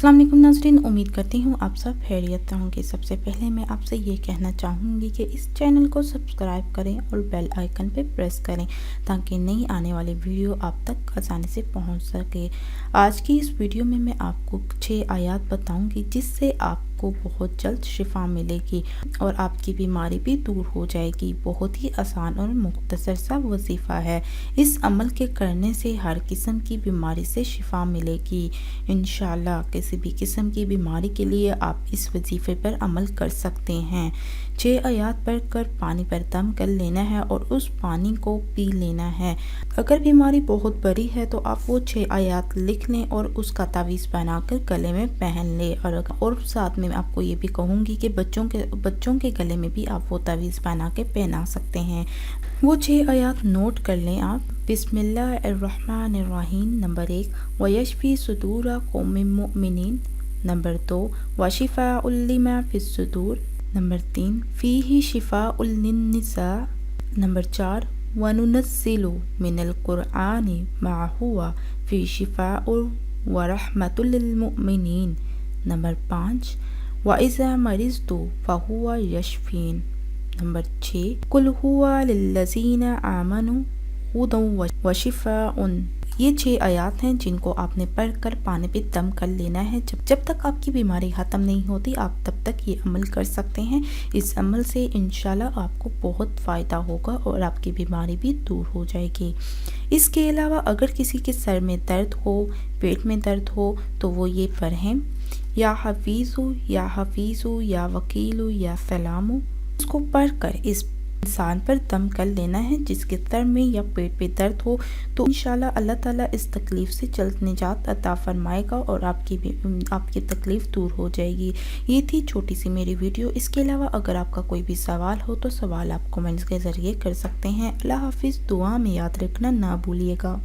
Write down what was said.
अस्सलाम वालेकुम नाज़रीन, उम्मीद करती हूँ आप सब खैरियत से होंगे। सबसे पहले मैं आपसे ये कहना चाहूँगी कि इस चैनल को सब्सक्राइब करें और बेल आइकन पे प्रेस करें ताकि नई आने वाली वीडियो आप तक आसानी से पहुँच सके। आज की इस वीडियो में मैं आपको 6 आयत बताऊँगी जिससे आपको बहुत जल्द शिफा मिलेगी और आपकी बीमारी भी दूर हो जाएगी। बहुत ही आसान और मुख्तसर सा वजीफ़ा है। इस अमल के करने से हर किस्म की बीमारी से शिफा मिलेगी इंशाअल्लाह। किसी भी किस्म की बीमारी के लिए आप इस वजीफे पर अमल कर सकते हैं। 6 आयत पढ़ कर पानी पर दम कर लेना है और उस पानी को पी लेना है। अगर बीमारी बहुत बड़ी है तो आप वो 6 आयत लिख लें और उसका तावीज़ बनाकर गले में पहन लें। और साथ में आपको ये भी कहूँगी कि बच्चों के गले में भी आप वो तावीज़ बना के पहना सकते हैं। वो 6 आयत नोट कर लें आप। बिस्मिल्लाहिर्रहमानिर्रहीम नंबर 1, वयशफी सुदूरा कौमिन मुमिनीन। नंबर 2, वशिफाउल लिमा फिस सुदूर। नंबर 3, फीही शिफाउल लिन्निसा। नंबर 4, वनुनस्सिलु मिनल कुरआनी मा हुवा फी शिफाउल व रहमतुल लिल मुमिनीन। नंबर 5, व इज़ा मरिज़तु फहुवा यशफीन। नंबर 6, कुल हुवा लिल्लज़ीना आमनु हुदन व शिफाउन। ये 6 आयत हैं जिनको आपने पढ़कर पानी पे दम कर लेना है। जब तक आपकी बीमारी ख़त्म नहीं होती आप तब तक ये अमल कर सकते हैं। इस अमल से इंशाल्लाह आपको बहुत फ़ायदा होगा और आपकी बीमारी भी दूर हो जाएगी। इसके अलावा अगर किसी के सर में दर्द हो, पेट में दर्द हो तो वो ये पढ़ें, या हफीज़ु या हफीज़ु या वकीलु या सलामु। इसको पढ़कर इस इंसान पर दम कर लेना है जिसके सर में या पेट पे दर्द हो, तो इंशाल्लाह अल्लाह ताला इस तकलीफ़ से जल्द निजात अता फरमाएगा और आपकी तकलीफ़ दूर हो जाएगी। ये थी छोटी सी मेरी वीडियो। इसके अलावा अगर आपका कोई भी सवाल हो तो सवाल आप कमेंट्स के ज़रिए कर सकते हैं। अल्लाह हाफिज़। दुआ में याद रखना ना भूलिएगा।